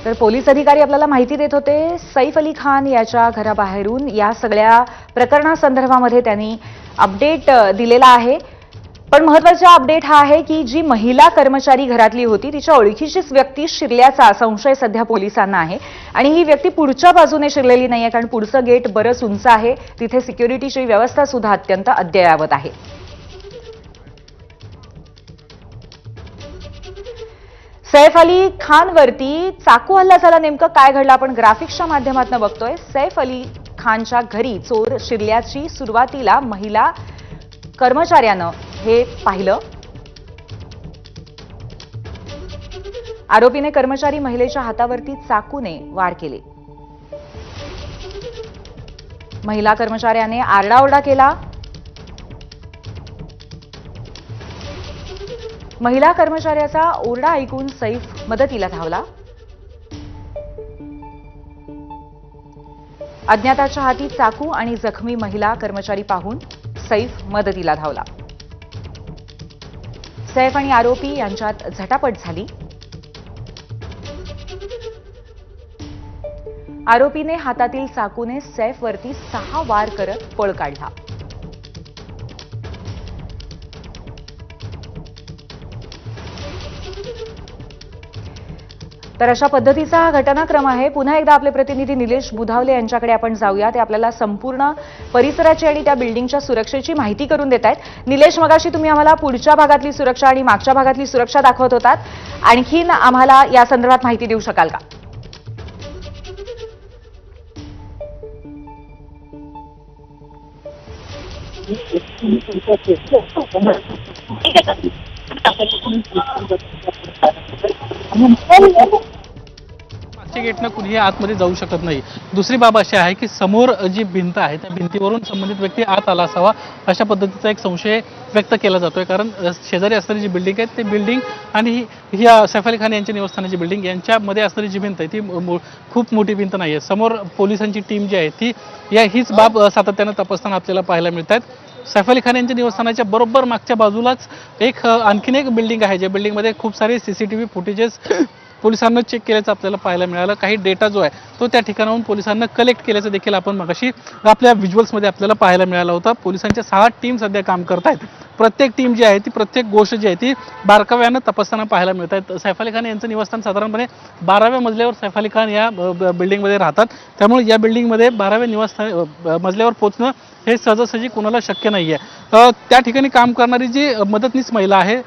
तर पोलीस अधिकारी आपल्याला माहिती देत होते सैफ अली खान याच्या घराबाहेरून या सगळ्या प्रकरणासंदर्भामध्ये त्यांनी अपडेट दिलेला आहे। पण महत्त्वाचा अपडेट हा आहे की जी महिला कर्मचारी घरातली होती तिच्या ओळखीचीच व्यक्ती शिरल्याचा संशय सध्या पोलिसांना आहे आणि ही व्यक्ती पुढच्या बाजूने शिरलेली नाहीये, कारण पुढचं गेट बरंच उंच आहे, तिथे सिक्युरिटीची व्यवस्था सुद्धा अत्यंत अद्ययावत आहे। सैफ अली खानवरती चाकू हल्ला झाला, नेमकं काय घडलं आपण ग्राफिक्सच्या माध्यमातून बघतोय। सैफ अली खानच्या घरी चोर शिरल्याची सुरुवातीला महिला कर्मचाऱ्यानं हे पाहिलं। आरोपीने कर्मचारी महिलेच्या हातावरती चाकूने वार केले। महिला कर्मचाऱ्याने आरडाओरडा केला। महिला कर्मचाऱ्याचा ओरडा ऐकून सैफ मदतीला धावला। अज्ञाताच्या हाती चाकू आणि जखमी महिला कर्मचारी पाहून सैफ मदतीला धावला। सैफ आणि आरोपी यांच्यात झटापट झाली। आरोपीने हातातील चाकूने सैफवरती 6 वार करत पळ काढला। तर अशा पद्धतीचा हा घटनाक्रम आहे। पुन्हा एकदा आपले प्रतिनिधी निलेश बुधावले यांच्याकडे आपण जाऊया, ते आपल्याला संपूर्ण परिसराची आणि त्या बिल्डिंगच्या सुरक्षेची माहिती करून देत आहेत। निलेश, मगाशी तुम्ही आम्हाला पुढच्या भागातली सुरक्षा आणि मागच्या भागातली सुरक्षा दाखवत होतात, आणखीन आम्हाला या संदर्भात माहिती देऊ शकाल का? मागच्या गेटनं कुणीही आतमध्ये जाऊ शकत नाही। दुसरी बाब अशी आहे की समोर जी भिंत आहे त्या भिंतीवरून संबंधित व्यक्ती आत आला असावा अशा पद्धतीचा एक संशय व्यक्त केला जातोय, कारण शेजारी असणारी जी बिल्डिंग आहे ती बिल्डिंग आणि ही सैफ अली खान यांच्या निवासस्थानाची बिल्डिंग यांच्यामध्ये असणारी जी भिंत आहे ती खूप मोठी भिंत नाही आहे। समोर पोलिसांची टीम जी आहे ती हीच बाब सातत्यानं तपासताना आपल्याला पाहायला मिळतात। सैफ अली खान यांच्या निवासस्थानाच्या बरोबर मागच्या बाजूलाच आणखीन एक बिल्डिंग आहे, ज्या बिल्डिंगमध्ये खूप सारे सीसीटीव्ही फुटेजेस पोलिसांना चेक केल्याचं आपल्याला पाहायला मिळालं। काही डेटा जो आहे तो त्या ठिकाणाहून पोलिसांना कलेक्ट केल्याचं देखील आपण मगाशी आपल्या व्हिज्युअल्समध्ये आपल्याला पाहायला मिळालं होतं। पोलिसांच्या 6 टीम सध्या काम करत आहेत। प्रत्येक टीम जी आहे ती प्रत्येक गोष्ट जी आहे ती बारकाव्यानं तपासताना पाहायला मिळत आहेत। सैफ अली खान यांचं निवासस्थान साधारणपणे 12व्या मजल्यावर सैफ अली खान या बिल्डिंगमध्ये राहतात, त्यामुळे या बिल्डिंगमध्ये 12व्या मजल्यावर पोहोचणं हे सहजासहजी कोणाला शक्य नाही आहे। त्या ठिकाणी काम करणारी जी मदतनीस महिला आहे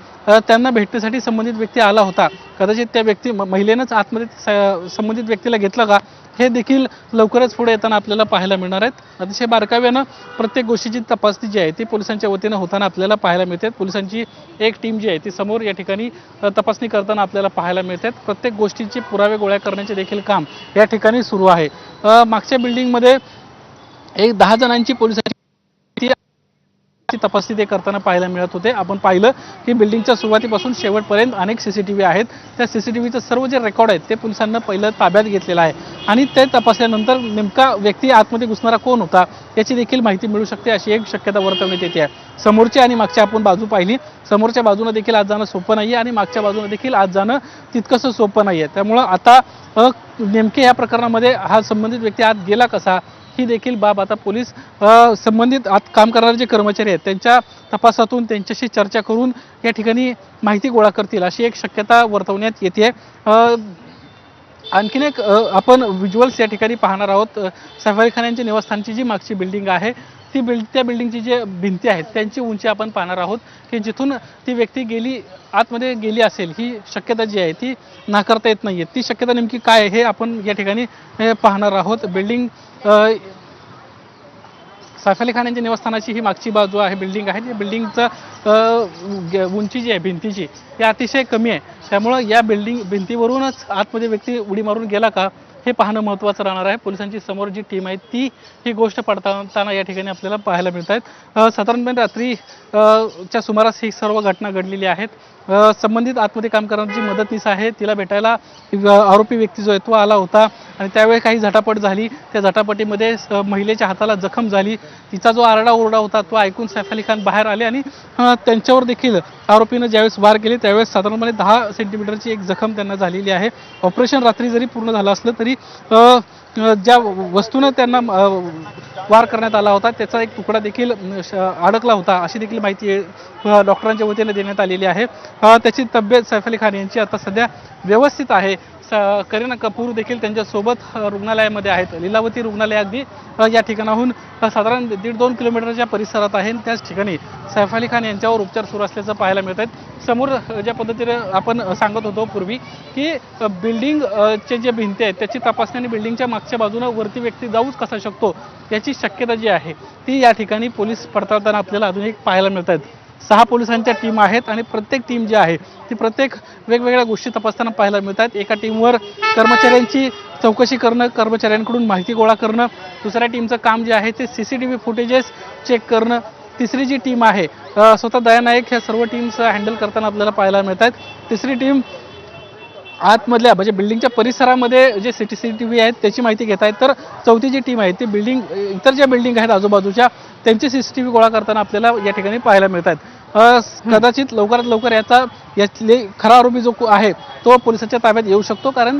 त्यांना भेटण्यासाठी संबंधित व्यक्ती आला होता, कदाचित त्या महिलेनंच आतमध्ये संबंधित व्यक्तीला घेतलं का हे देखील लवकरच पुढे येताना आपल्याला पाहायला मिळणार आहेत। अतिशय बारकाव्यानं प्रत्येक गोष्टीची तपासणी जी आहे ती पोलिसांच्या वतीनं होताना आपल्याला पाहायला मिळते। पोलिसांची एक टीम जी आहे ती समोर या ठिकाणी तपासणी करताना आपल्याला पाहायला मिळतात। प्रत्येक गोष्टीचे पुरावे गोळा करण्याचे देखील काम या ठिकाणी सुरू आहे। मागच्या बिल्डिंगमध्ये 10 जणांची पोलिसांची तपासणी ते करताना पाहायला मिळत होते। आपण पाहिलं की बिल्डिंगच्या सुरुवातीपासून शेवटपर्यंत अनेक सीसीटीव्ही आहेत, त्या सीसीटीव्हीचं सर्व जे रेकॉर्ड आहेत ते पोलिसांना पहिलं ताब्यात घेतलेलं आहे आणि ते तपासल्यानंतर नेमका व्यक्ती आतमध्ये घुसणारा कोण होता याची देखील माहिती मिळू शकते, अशी एक शक्यता वर्तवण्यात येते आहे। समोरची आणि मागच्या आपण बाजू पाहिली, समोरच्या बाजूने देखील आज जाणं सोपं नाहीये आणि मागच्या बाजूने देखील आज जाणं तितकंसं सोपं नाहीये। त्यामुळं आता नेमके या प्रकरणामध्ये हा संबंधित व्यक्ती आत गेला कसा ही देखील बाब आता पोलीस संबंधित आत काम करणारे जे कर्मचारी आहेत त्यांच्या तपासातून त्यांच्याशी चर्चा करून या ठिकाणी माहिती गोळा करतील, अशी एक शक्यता वर्तवण्यात येते। आणखीन एक आपण व्हिज्युअल्स या ठिकाणी पाहणार आहोत। सैफ अली खान यांच्या निवासस्थानची जी मागची बिल्डिंग आहे त्या बिल्डिंगची जे भिंती आहेत त्यांची उंची आपण पाहणार आहोत की जिथून ती व्यक्ती आतमध्ये गेली असेल ही शक्यता जी आहे ती नाकारता येत नाहीये। ती शक्यता नेमकी काय आहे हे आपण या ठिकाणी पाहणार आहोत। बिल्डिंग सैफ अली खान यांच्या निवासस्थानाची ही मागची बाजू आहे, बिल्डिंग आहे। या बिल्डिंगचं उंची जी आहे भिंतीची ती अतिशय कमी आहे, त्यामुळं या भिंतीवरूनच आतमध्ये व्यक्ती उडी मारून गेला का हे पाहणं महत्त्वाचं राहणार आहे। पोलिसांची समोर जी टीम आहे ती ही गोष्ट पडताळताना या ठिकाणी आपल्याला पाहायला मिळत आहेत। साधारणपणे रात्री च्या सुमारास ही सर्व घटना घडलेली आहेत। संबंधित आतमध्ये काम करणारी जी मदतनीस आहे तिला भेटायला आरोपी व्यक्ती जो आहे तो आला होता आणि त्यावेळी काही झटापट झाली. त्या झटापटीमध्ये महिलेच्या हाताला जखम झाली. तिचा जो आरडाओरडा होता तो ऐकून सैफ अली खान बाहेर आले आणि त्यांच्यावर देखील आरोपीनं ज्यावेळेस वार केले त्यावेळेस साधारणपणे 10 सेंटीमीटरची एक जखम त्यांना झालेली आहे. ऑपरेशन रात्री जरी पूर्ण झालं असलं तरी ज्या वस्तूनं त्यांना वार करण्यात आला होता त्याचा एक तुकडा देखील अडकला होता अशी देखील माहिती डॉक्टरांच्या वतीने देण्यात आलेली आहे. त्याची तब्येत सैफ अली खान यांची आता सध्या व्यवस्थित आहे. करीना कपूर देखील त्यांच्यासोबत रुग्णालयामध्ये आहेत. लीलावती रुग्णालय अगदी या ठिकाणाहून साधारण 1.5-2 किलोमीटरच्या परिसरात आहे. त्याच ठिकाणी सैफ अली खान यांच्यावर उपचार सुरू असल्याचं पाहायला मिळत आहेत. समोर ज्या पद्धतीने आपण सांगत होतो पूर्वी की बिल्डिंगचे जे भिंती आहेत त्याची तपासणी आणि बिल्डिंगच्या मागच्या बाजूने वरती व्यक्ती जाऊच कसा शकतो याची शक्यता जी आहे ती या ठिकाणी पोलीस पडताळताना आपल्याला अजून एक पाहायला मिळत आहेत. 6 पोलिसांच्या टीम आहेत आणि प्रत्येक टीम जी आहे ती प्रत्येक वेगवेगळ्या गोष्टी तपासताना पाहायला मिळतात. एका टीमवर कर्मचाऱ्यांची चौकशी करणं, कर्मचाऱ्यांकडून माहिती गोळा करणं, दुसऱ्या टीमचं काम जे आहे ते CCTV फुटेजेस चेक करणं, तिसरी जी टीम आहे स्वतः दया नाईक ह्या सर्व टीम्स हँडल करताना आपल्याला पाहायला मिळतात. तिसरी टीम आतमधल्या म्हणजे बिल्डिंगच्या परिसरामध्ये जे CCTV आहेत त्याची माहिती घेत आहेत. तर चौथी जी टीम आहे ती इतर ज्या बिल्डिंग आहेत आजूबाजूच्या त्यांची CCTV गोळा करताना आपल्याला या ठिकाणी पाहायला मिळतात. कदाचित लवकरात लवकर यातले खरा आरोपी जो आहे तो पोलिसांच्या ताब्यात येऊ शकतो कारण